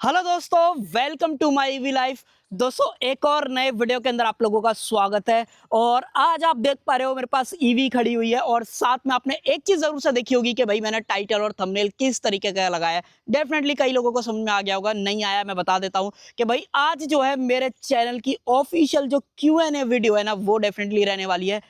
Hello दोस्तों, welcome to my EV life. दोस्तों, एक और नए वीडियो के अंदर आप लोगों का स्वागत है। और आज आप देख पा रहे हो मेरे पास ईवी खड़ी हुई है और साथ में आपने एक चीज जरूर से देखी होगी कि भाई मैंने टाइटल और थंबनेल किस तरीके का लगाया है। डेफिनेटली कई लोगों को समझ में आ गया होगा, नहीं आया मैं बता देता हूं कि भाई आज जो है मेरे चैनल की ऑफिशियल जो Q&A वीडियो है ना, वो डेफिनेटली रहने वाली है।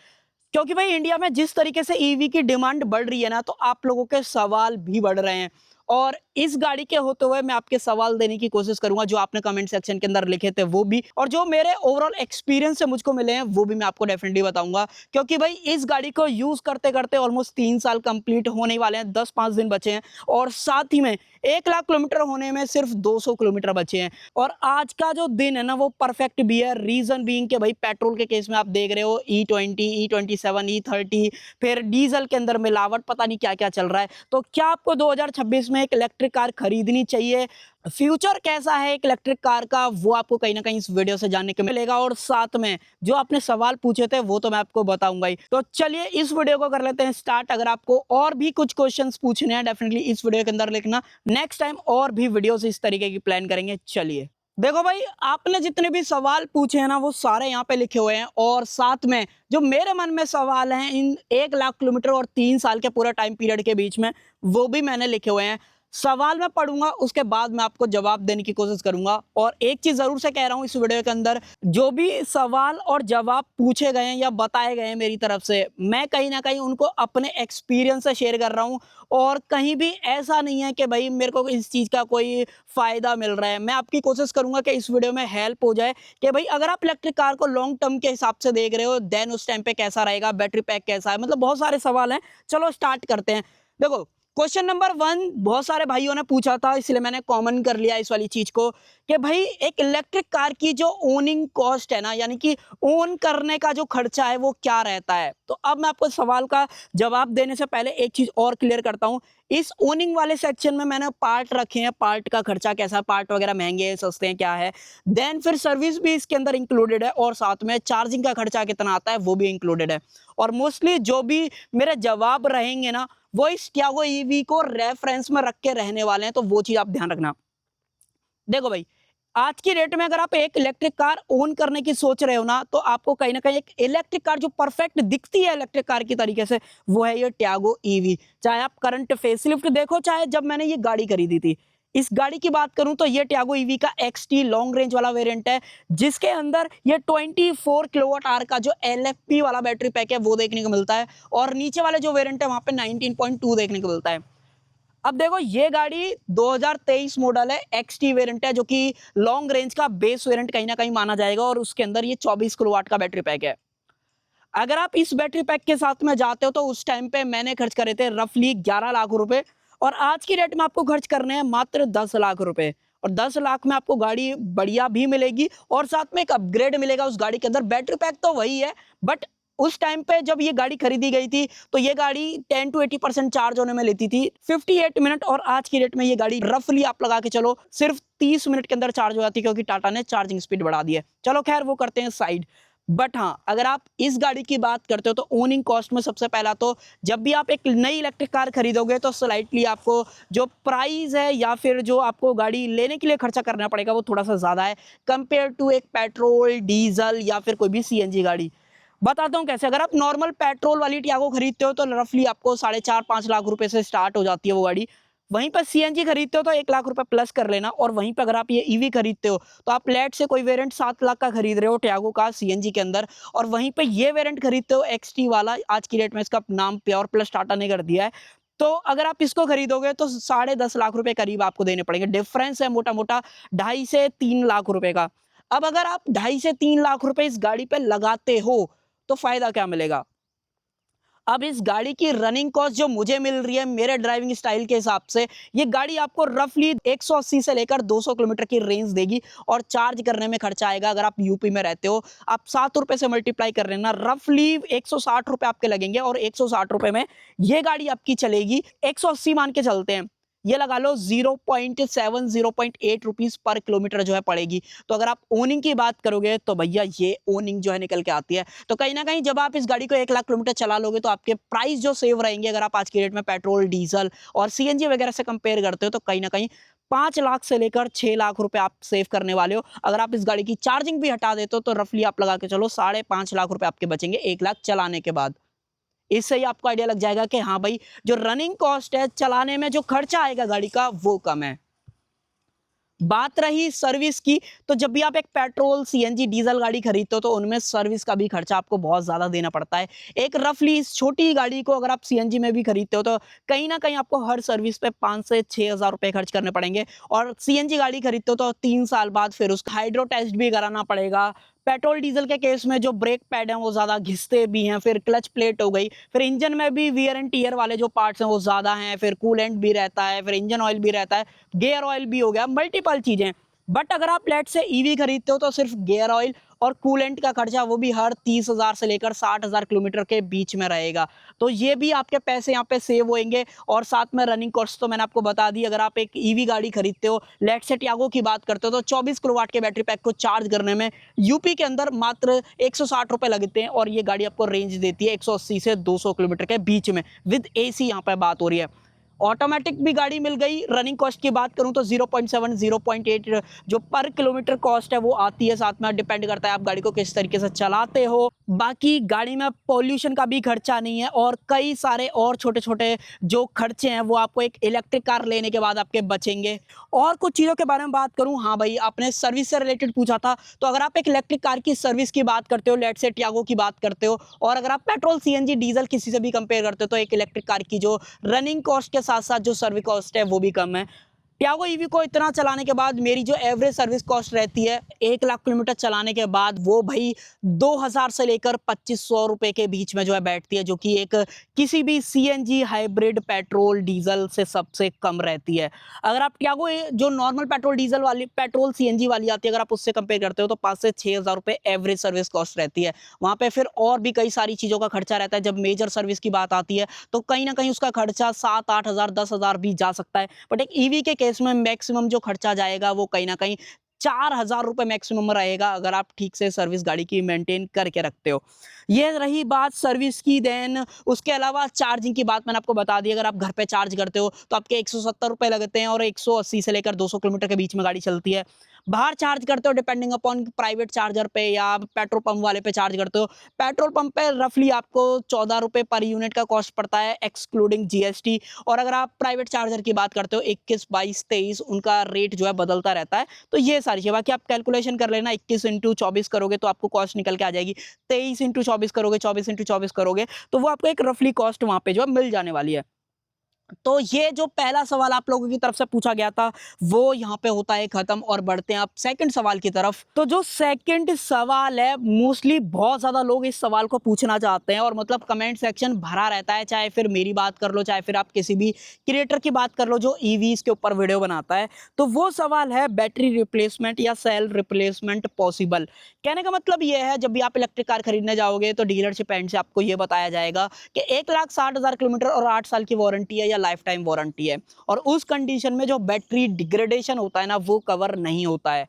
क्योंकि भाई इंडिया में जिस तरीके से ईवी की डिमांड बढ़ रही है ना, तो आप लोगों के सवाल भी बढ़ रहे हैं। और इस गाड़ी के होते हुए मैं आपके सवाल देने की कोशिश करूंगा, जो आपने कमेंट सेक्शन के अंदर लिखे थे वो भी, और जो मेरे ओवरऑल एक्सपीरियंस से मुझको मिले हैं वो भी मैं आपको डेफिनेटली बताऊंगा। क्योंकि भाई इस गाड़ी को यूज करते करते ऑलमोस्ट 3 साल कंप्लीट होने वाले हैं, 10-5 दिन बचे हैं। और साथ ही में 1 लाख किलोमीटर होने में सिर्फ 200 किलोमीटर बचे हैं। और आज का जो दिन है ना, वो परफेक्ट भी है। रीजन बीइंग कि भाई पेट्रोल के केस में आप देख रहे हो E20, E27, E30, फिर डीजल के अंदर मिलावट, पता नहीं क्या क्या चल रहा है। तो क्या आपको 2026 में एक इलेक्ट्रिक कार खरीदनी चाहिए? फ्यूचर कैसा है एक इलेक्ट्रिक कार का, वो आपको कहीं ना कहीं इस वीडियो से जानने को मिलेगा। और साथ में जो आपने सवाल पूछे थे वो तो मैं आपको बताऊंगा ही। तो चलिए इस वीडियो को कर लेते हैं स्टार्ट। अगर आपको और भी कुछ क्वेश्चंस पूछने हैं, डेफिनेटली इस वीडियो के अंदर लिखना। नेक्स्ट टाइम और भी वीडियोस इस तरीके की प्लान करेंगे। चलिए देखो भाई, आपने जितने भी सवाल पूछे हैं ना, वो सारे यहाँ पे लिखे हुए हैं। और साथ में जो मेरे मन में सवाल हैं इन 1 लाख किलोमीटर और 3 साल के पूरे टाइम पीरियड के बीच में, वो भी मैंने लिखे हुए हैं। सवाल मैं पढ़ूंगा, उसके बाद मैं आपको जवाब देने की कोशिश करूंगा। और एक चीज जरूर से कह रहा हूं इस वीडियो के अंदर, जो भी सवाल और जवाब पूछे गए हैं या बताए गए हैं मेरी तरफ से, मैं कहीं ना कहीं उनको अपने एक्सपीरियंस से शेयर कर रहा हूं। और कहीं भी ऐसा नहीं है कि भाई मेरे को इस चीज का कोई फायदा मिल रहा है। मैं आपकी कोशिश करूंगा कि इस वीडियो में हेल्प हो जाए कि भाई अगर आप इलेक्ट्रिक कार को लॉन्ग टर्म के हिसाब से देख रहे हो, देन उस टाइम पे कैसा रहेगा, बैटरी पैक कैसा है, मतलब बहुत सारे सवाल हैं। चलो स्टार्ट करते हैं। देखो, क्वेश्चन नंबर 1 बहुत सारे भाइयों ने पूछा था, इसलिए मैंने कॉमन कर लिया इस वाली चीज को कि भाई एक इलेक्ट्रिक कार की जो ओनिंग कॉस्ट है ना, यानी कि ओन करने का जो खर्चा है वो क्या रहता है। तो अब मैं आपको सवाल का जवाब देने से पहले एक चीज और क्लियर करता हूं। इस ओनिंग वाले सेक्शन में मैंने पार्ट रखे हैं, पार्ट का खर्चा कैसा, पार्ट वगैरह महंगे हैं सस्ते हैं क्या है। देन फिर सर्विस भी इसके अंदर इंक्लूडेड है, और साथ में चार्जिंग का खर्चा कितना आता है वो भी इंक्लूडेड है। और मोस्टली जो भी मेरे जवाब रहेंगे ना, वो इस टियागो ईवी को रेफरेंस में रख के रहने वाले हैं। तो वो चीज आप ध्यान रखना। देखो भाई, आज की डेट में अगर आप एक इलेक्ट्रिक कार ओन करने की सोच रहे हो ना, तो आपको कहीं ना कहीं एक इलेक्ट्रिक कार जो परफेक्ट दिखती है इलेक्ट्रिक कार की तरीके से, वो है ये टियागो ईवी। चाहे आप करंट फेसलिफ्ट देखो, चाहे जब मैंने ये गाड़ी खरीदी थी। इस गाड़ी की बात करूं तो ये टियागो ईवी का XT लॉन्ग रेंज वाला वेरिएंट है, जिसके अंदर ये 24 किलोवाट आवर का जो LFP वाला बैटरी पैक है वो देखने को मिलता है। और नीचे वाले जो वेरिएंट है वहां पे 19.2 देखने को मिलता है। अब देखो, ये गाड़ी 2023 मॉडल है, XT वेरिएंट है, जो कि लॉन्ग रेंज का बेस वेरिएंट कहीं ना कहीं माना जाएगा। और उसके अंदर ये 24 किलोवाट का बैटरी पैक है। अगर आप इस बैटरी पैक के साथ में जाते हो तो उस टाइम पे मैंने खर्च करे थे रफली 11 लाख रुपए, और आज की डेट में आपको खर्च करने हैं मात्र 10 लाख रुपए। और 10 लाख में आपको गाड़ी बढ़िया भी मिलेगी और साथ में एक अपग्रेड मिलेगा उस गाड़ी के अंदर। बैटरी पैक तो वही है, बट उस टाइम पे जब ये गाड़ी खरीदी गई थी तो ये गाड़ी 10 to 80% चार्ज होने में लेती थी 58 मिनट, और आज की डेट में ये गाड़ी रफली आप लगा के चलो सिर्फ 30 मिनट के अंदर चार्ज हो जाती है, क्योंकि टाटा ने चार्जिंग स्पीड बढ़ा दी है। चलो खैर, वो करते हैं साइड। बट हाँ, अगर आप इस गाड़ी की बात करते हो तो ओनिंग कॉस्ट में सबसे पहला तो, जब भी आप एक नई इलेक्ट्रिक कार खरीदोगे तो स्लाइटली आपको जो प्राइस है या फिर जो आपको गाड़ी लेने के लिए खर्चा करना पड़ेगा वो थोड़ा सा ज्यादा है कंपेयर टू एक पेट्रोल, डीजल या फिर कोई भी CNG गाड़ी। बताता हूँ कैसे। अगर आप नॉर्मल पेट्रोल वाली टियागो खरीदते हो तो रफली आपको 4.5-5 लाख रुपए से स्टार्ट हो जाती है वो गाड़ी। वहीं पर CNG खरीदते हो तो 1 लाख रुपए प्लस कर लेना। और वहीं पर अगर आप ये ईवी खरीदते हो तो आप लेट से कोई वेरिएंट 7 लाख का खरीद रहे हो टियागो का CNG के अंदर, और वहीं पे ये वेरिएंट खरीदते हो XT वाला, आज की डेट में इसका नाम प्योर प्लस टाटा ने कर दिया है, तो अगर आप इसको खरीदोगे तो 10.5 लाख रुपए करीब आपको देने पड़ेंगे। डिफरेंस है मोटा मोटा 2.5 से 3 लाख रुपए का। अब अगर आप 2.5 से 3 लाख रुपए इस गाड़ी पे लगाते हो तो फायदा क्या मिलेगा? अब इस गाड़ी की रनिंग कॉस्ट जो मुझे मिल रही है मेरे ड्राइविंग स्टाइल के हिसाब से, ये गाड़ी आपको रफली 180 से लेकर 200 किलोमीटर की रेंज देगी। और चार्ज करने में खर्चा आएगा, अगर आप यूपी में रहते हो, आप 7 रुपए से मल्टीप्लाई कर लेना, रफली 160 रुपए आपके लगेंगे। और 160 रुपए में ये गाड़ी आपकी चलेगी, 180 मान के चलते हैं, ये लगा लो 0.7 0.8 रुपीज पर किलोमीटर जो है पड़ेगी। तो अगर आप ओनिंग की बात करोगे तो भैया ये ओनिंग जो है निकल के आती है। तो कहीं ना कहीं जब आप इस गाड़ी को 1 लाख किलोमीटर चला लोगे तो आपके प्राइस जो सेव रहेंगे, अगर आप आज की डेट में पेट्रोल, डीजल और CNG वगैरह से कंपेयर करते हो, तो कहीं ना कहीं 5 लाख से लेकर 6 लाख रुपए आप सेव करने वाले हो। अगर आप इस गाड़ी की चार्जिंग भी हटा देते हो तो रफली आप लगा के चलो 5.5 लाख रुपए आपके बचेंगे 1 लाख चलाने के बाद। इससे ही आपको आइडिया लग जाएगा कि हाँ भाई, जो रनिंग कॉस्ट है, चलाने में जो खर्चा आएगा गाड़ी का, वो कम है। बात रही सर्विस की, तो जब भी आप एक पेट्रोल, सीएनजी, डीजल गाड़ी खरीदते हो तो उनमें सर्विस का भी खर्चा आपको बहुत ज़्यादा देना पड़ता है। एक रफली इस छोटी गाड़ी को अगर आप सीएनजी में भी खरीदते हो तो कहीं ना कहीं आपको हर सर्विस पे 5 से 6 हज़ार रुपये खर्च करने पड़ेंगे। और सीएनजी गाड़ी खरीदते हो तो 3 साल बाद फिर उसका हाइड्रो टेस्ट भी कराना पड़ेगा। पेट्रोल डीजल के केस में जो ब्रेक पैड हैं वो ज़्यादा घिसते भी हैं, फिर क्लच प्लेट हो गई, फिर इंजन में भी वियर एंड टियर वाले जो पार्ट्स हैं वो ज़्यादा हैं, फिर कूलेंट भी रहता है, फिर इंजन ऑयल भी रहता है, गियर ऑयल भी हो गया, मल्टीपल चीज़ें। बट अगर आप लेट से ईवी खरीदते हो तो सिर्फ गियर ऑयल और कूलेंट का खर्चा वो भी हर 30,000 से लेकर 60,000 किलोमीटर के बीच में रहेगा। तो ये भी आपके पैसे यहाँ पे सेव होंगे। और साथ में रनिंग कॉस्ट तो मैंने आपको बता दी। अगर आप एक ईवी गाड़ी खरीदते हो, लेट से टियागो की बात करते हो, तो 24 किलोवाट के बैटरी पैक को चार्ज करने में यूपी के अंदर मात्र 160 रुपए लगते हैं और ये गाड़ी आपको रेंज देती है 180 से 200 किलोमीटर के बीच में विद एसी। यहाँ पे बात हो रही है। ऑटोमेटिक भी गाड़ी मिल गई। रनिंग कॉस्ट की बात करूं तो 0.7 0.8 जो पर किलोमीटर कॉस्ट है वो आती है। साथ में डिपेंड करता है आप गाड़ी को किस तरीके से चलाते हो। बाकी गाड़ी में पोल्यूशन का भी खर्चा नहीं है और कई सारे और छोटे छोटे जो खर्चे हैं वो आपको एक इलेक्ट्रिक कार लेने के बाद आपके बचेंगे। और कुछ चीज़ों के बारे में बात करूं, हाँ भाई, आपने सर्विस से रिलेटेड पूछा था, तो अगर आप एक इलेक्ट्रिक कार की सर्विस की बात करते हो, लेट से टियागो की बात करते हो, और अगर आप पेट्रोल, सीएनजी, डीजल किसी से भी कंपेयर करते हो, तो एक इलेक्ट्रिक कार की जो रनिंग कॉस्ट के साथ साथ जो सर्विस कॉस्ट है वो भी कम है। टियागो ईवी को इतना चलाने के बाद मेरी जो एवरेज सर्विस कॉस्ट रहती है 1 लाख किलोमीटर चलाने के बाद, वो भाई 2000 से लेकर 2500 रुपए के बीच में जो है बैठती है, जो कि एक किसी भी सीएनजी, हाइब्रिड, पेट्रोल, डीजल से सबसे कम रहती है। अगर आप टियागो जो नॉर्मल पेट्रोल डीजल वाली, पेट्रोल सीएनजी वाली आती है, अगर आप उससे कंपेयर करते हो तो 5 से 6 हज़ार रुपए एवरेज सर्विस कॉस्ट रहती है। वहां पे फिर और भी कई सारी चीजों का खर्चा रहता है। जब मेजर सर्विस की बात आती है तो कहीं ना कहीं उसका खर्चा 7-8 हज़ार, 10 हज़ार भी जा सकता है। बट एक ईवी के केस में मैक्सिमम जो खर्चा जाएगा वो कहीं ना कहीं 4 हज़ार रुपए मैक्सिमम रहेगा, अगर आप ठीक से सर्विस गाड़ी की मेंटेन करके रखते हो। ये रही बात सर्विस की। देन उसके अलावा चार्जिंग की बात मैंने आपको बता दी। अगर आप घर पे चार्ज करते हो तो आपके 170 रुपए लगते हैं और 180 से लेकर 200 किलोमीटर के बीच में गाड़ी चलती है। बाहर चार्ज करते हो डिपेंडिंग अपॉन प्राइवेट चार्जर पे या पेट्रोल पंप वाले पे चार्ज करते हो, पेट्रोल पंप पे रफली आपको 14 रुपए पर यूनिट का कॉस्ट पड़ता है एक्सक्लूडिंग जीएसटी। और अगर आप प्राइवेट चार्जर की बात करते हो 21, 22, 23 उनका रेट जो है बदलता रहता है। तो ये सारी चीज़, बाकी आप कैलकुलेशन कर लेना, 21 इंटू 24 करोगे तो आपको कॉस्ट निकल के आ जाएगी। 23 इंटू 24 करोगे, 24 इंटू 24 करोगे तो वो आपको एक रफली कॉस्ट वहाँ पे जो है मिल जाने वाली है। तो ये जो पहला सवाल आप लोगों की तरफ से पूछा गया था वो यहाँ पे होता है खत्म, और बढ़ते हैं आप सेकंड सवाल की तरफ। तो जो सेकंड सवाल है, मोस्टली बहुत ज्यादा लोग इस सवाल को पूछना चाहते हैं और मतलब कमेंट सेक्शन भरा रहता है, चाहे फिर मेरी बात कर लो, चाहे फिर आप किसी भी क्रिएटर की बात कर लो जो ईवीज के ऊपर वीडियो बनाता है। तो वो सवाल है, बैटरी रिप्लेसमेंट या सेल रिप्लेसमेंट पॉसिबल? कहने का मतलब ये है, जब भी आप इलेक्ट्रिक कार खरीदने जाओगे तो डीलरशिप एंड से आपको ये बताया जाएगा कि 1,60,000 किलोमीटर और 8 साल की वारंटी है या लाइफ टाइम वारंटी है। और उस कंडीशन में जो बैटरी डिग्रेडेशन होता है ना, वो कवर नहीं होता है।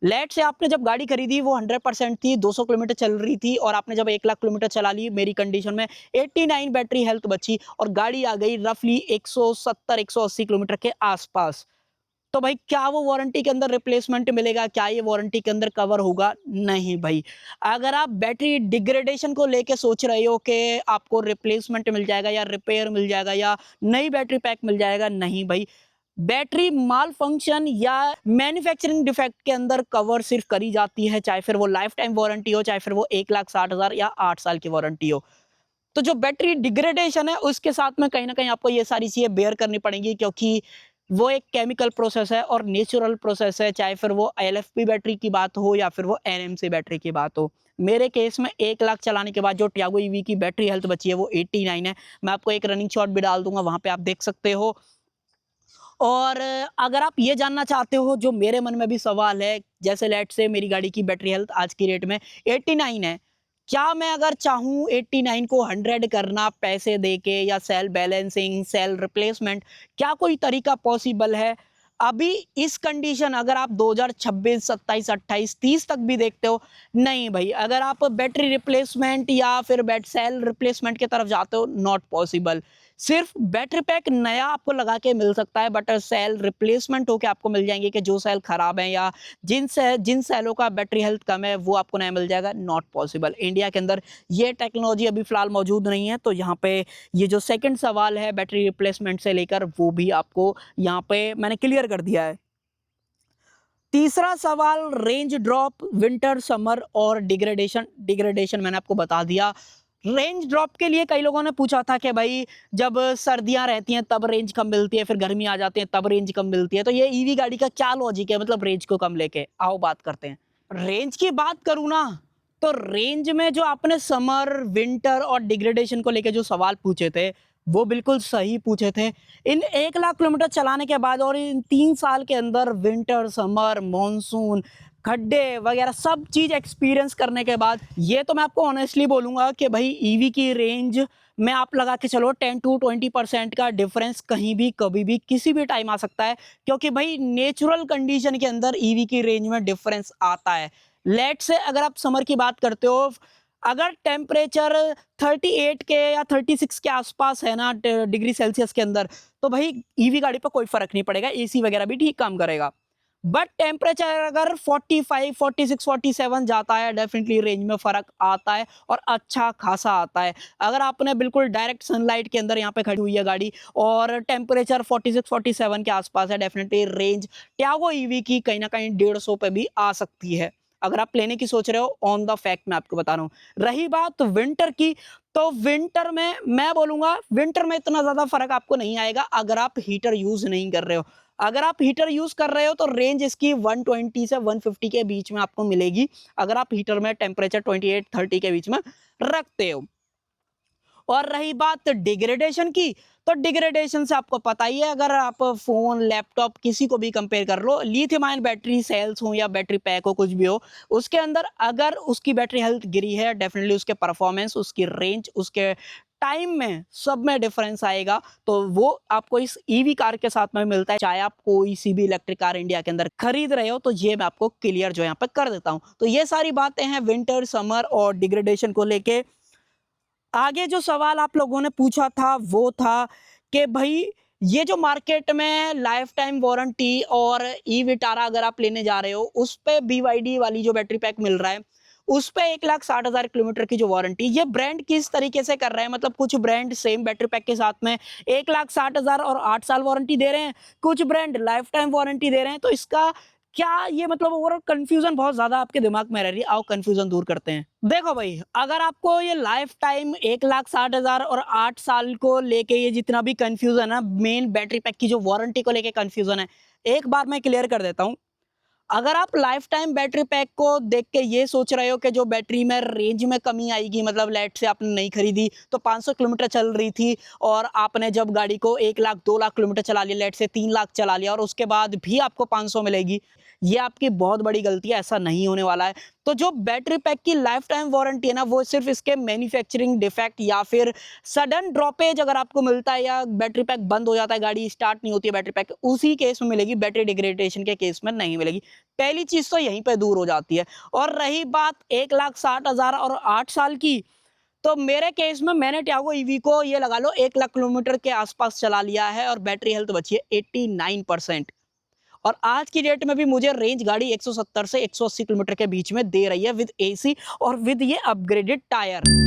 लेट से आपने जब गाड़ी खरीदी वो 100% थी, 200 किलोमीटर चल रही थी, और आपने जब 1 लाख किलोमीटर चला ली, मेरी कंडीशन में 89 बैटरी हेल्थ बची और गाड़ी आ गई रफली 170 180 किलोमीटर के आसपास। तो भाई क्या वो वारंटी के अंदर रिप्लेसमेंट मिलेगा? क्या ये वारंटी के अंदर कवर होगा? नहीं भाई। अगर आप बैटरी डिग्रेडेशन को लेके सोच रहे हो कि आपको रिप्लेसमेंट मिल जाएगा या रिपेयर मिल जाएगा या नई बैटरी पैक मिल जाएगा, नहीं भाई। बैटरी माल फंक्शन या मैन्युफैक्चरिंग डिफेक्ट के अंदर कवर सिर्फ करी जाती है, चाहे फिर वो लाइफ टाइम वारंटी हो, चाहे फिर वो 1,60,000 या 8 साल की वारंटी हो। तो जो बैटरी डिग्रेडेशन है उसके साथ में कहीं ना कहीं आपको ये सारी चीजें बेयर करनी पड़ेंगी, क्योंकि वो एक केमिकल प्रोसेस है और नेचुरल प्रोसेस है, चाहे फिर वो एलएफपी बैटरी की बात हो या फिर वो एनएमसी बैटरी की बात हो। मेरे केस में 1 लाख चलाने के बाद जो टियागो ईवी की बैटरी हेल्थ बची है वो 89 है। मैं आपको एक रनिंग शॉट भी डाल दूंगा, वहां पे आप देख सकते हो। और अगर आप ये जानना चाहते हो, जो मेरे मन में भी सवाल है, जैसे लेट से मेरी गाड़ी की बैटरी हेल्थ आज की रेट में 89 है, क्या मैं अगर चाहूँ 89 को 100 करना पैसे देके या सेल बैलेंसिंग, सेल रिप्लेसमेंट, क्या कोई तरीका पॉसिबल है? अभी इस कंडीशन अगर आप 2026, 27, 28, 30 तक भी देखते हो, नहीं भाई। अगर आप बैटरी रिप्लेसमेंट या फिर सेल रिप्लेसमेंट की तरफ जाते हो, नॉट पॉसिबल। सिर्फ बैटरी पैक नया आपको लगा के मिल सकता है, बट सेल रिप्लेसमेंट होके आपको मिल जाएंगे कि जो सेल खराब है या जिन सेलों का बैटरी हेल्थ कम है वो आपको नया मिल जाएगा। नॉट पॉसिबल, इंडिया के अंदर ये टेक्नोलॉजी अभी फिलहाल मौजूद नहीं है। तो यहाँ पे ये जो सेकंड सवाल है बैटरी रिप्लेसमेंट से लेकर, वो भी आपको यहाँ पे मैंने क्लियर कर दिया है। तीसरा सवाल, रेंज ड्रॉप, विंटर, समर और डिग्रेडेशन। डिग्रेडेशन मैंने आपको बता दिया। रेंज ड्रॉप के लिए कई लोगों ने पूछा था कि भाई जब सर्दियां रहती हैं तब रेंज कम मिलती है, फिर गर्मी आ जाती है तब रेंज कम मिलती है, तो ये ईवी गाड़ी का क्या लॉजिक है, मतलब रेंज को कम लेके? आओ बात करते हैं। रेंज की बात करूं ना, तो रेंज में जो आपने समर, विंटर और डिग्रेडेशन को लेके जो सवाल पूछे थे वो बिल्कुल सही पूछे थे। इन 1 लाख किलोमीटर चलाने के बाद और इन 3 साल के अंदर विंटर, समर, मॉनसून, खड्डे वगैरह सब चीज एक्सपीरियंस करने के बाद ये तो मैं आपको ऑनेस्टली बोलूंगा कि भाई ईवी की रेंज में आप लगा के चलो 10 to 20% का डिफरेंस कहीं भी कभी भी किसी भी टाइम आ सकता है, क्योंकि भाई नेचुरल कंडीशन के अंदर ईवी की रेंज में डिफरेंस आता है। लेट से अगर आप समर की बात करते हो, अगर टेम्परेचर 38 के या 36 के आसपास है ना डिग्री सेल्सियस के अंदर, तो भाई ईवी गाड़ी पर कोई फर्क नहीं पड़ेगा, एसी वगैरह भी ठीक काम करेगा। बट टेम्परेचर अगर 45, 46, 47 जाता है, डेफिनेटली रेंज में फर्क आता है और अच्छा खासा आता है। अगर आपने बिल्कुल डायरेक्ट सनलाइट के अंदर यहाँ पे खड़ी हुई है गाड़ी और टेम्परेचर 46, 47 के आसपास है, डेफिनेटली रेंज टियागो ईवी की कहीं ना कहीं 150 पे भी आ सकती है। अगर आप लेने की सोच रहे हो, ऑन द फैक्ट मैं आपको बता रहा हूँ। रही बात विंटर की, तो विंटर में मैं बोलूंगा विंटर में इतना ज्यादा फर्क आपको नहीं आएगा अगर आप हीटर यूज नहीं कर रहे हो। अगर आप हीटर यूज कर रहे हो तो रेंज इसकी 120 से 150 के बीच में आपको मिलेगी, अगर आप हीटर में टेम्परेचर 28, 30 के बीच में रखते हो। और रही बात डिग्रेडेशन की, तो डिग्रेडेशन से आपको पता ही है, अगर आप फोन, लैपटॉप किसी को भी कंपेयर कर लो, लिथियम आयन बैटरी सेल्स हो या बैटरी पैक हो, कुछ भी हो, उसके अंदर अगर उसकी बैटरी हेल्थ गिरी है, डेफिनेटली उसके परफॉर्मेंस, उसकी रेंज, उसके टाइम में सब में डिफरेंस आएगा। तो वो आपको इस ईवी कार के साथ में मिलता है, चाहे आप कोई सी भी इलेक्ट्रिक कार इंडिया के अंदर खरीद रहे हो। तो ये मैं आपको क्लियर जो यहाँ पे कर देता हूँ। तो ये सारी बातें हैं विंटर, समर और डिग्रेडेशन को लेके। आगे जो सवाल आप लोगों ने पूछा था वो था कि भाई ये जो मार्केट में लाइफ टाइम वारंटी और ई विटारा अगर आप लेने जा रहे हो, उस पे BYD वाली जो बैटरी पैक मिल रहा है, उस पे 1,60,000 किलोमीटर की जो वारंटी, ये ब्रांड किस तरीके से कर रहा है? मतलब कुछ ब्रांड सेम बैटरी पैक के साथ में 1,60,000 और 8 साल वारंटी दे रहे हैं, कुछ ब्रांड लाइफ टाइम वारंटी दे रहे हैं। तो इसका क्या ये मतलब ओवरऑल कंफ्यूजन बहुत ज्यादा आपके दिमाग में रह रही है। आओ कंफ्यूजन दूर करते हैं। देखो भाई, अगर आपको ये लाइफ टाइम 1,60,000 और 8 साल को लेके ये जितना भी कंफ्यूजन है, मेन बैटरी पैक की जो वारंटी को लेके कंफ्यूजन है, एक बार मैं क्लियर कर देता हूँ। अगर आप लाइफ टाइम बैटरी पैक को देख के ये सोच रहे हो कि जो बैटरी में रेंज में कमी आएगी, मतलब लेट से आपने नहीं खरीदी तो 500 किलोमीटर चल रही थी और आपने जब गाड़ी को 1 लाख 2 लाख किलोमीटर चला लिया, लेट से 3 लाख चला लिया और उसके बाद भी आपको 500 मिलेगी, ये आपकी बहुत बड़ी गलती है। ऐसा नहीं होने वाला है। तो जो बैटरी पैक की लाइफ टाइम वारंटी है ना, वो सिर्फ इसके मैन्युफैक्चरिंग डिफेक्ट या फिर सडन ड्रॉपेज अगर आपको मिलता है या बैटरी पैक बंद हो जाता है, गाड़ी स्टार्ट नहीं होती है बैटरी पैक, उसी केस में मिलेगी, बैटरी डिग्रेडेशन के केस में नहीं मिलेगी। पहली चीज तो यहीं पे दूर हो जाती है। और रही बात 1,60,000 और 8 साल की, तो मेरे केस में मैंने टियागो ईवी को ये लगा लो 1 लाख किलोमीटर के आसपास चला लिया है और बैटरी हेल्थ बची है 89%। और आज की डेट में भी मुझे रेंज गाड़ी 170 से 180 किलोमीटर के बीच में दे रही है, विद एसी और विद ये अपग्रेडेड टायर।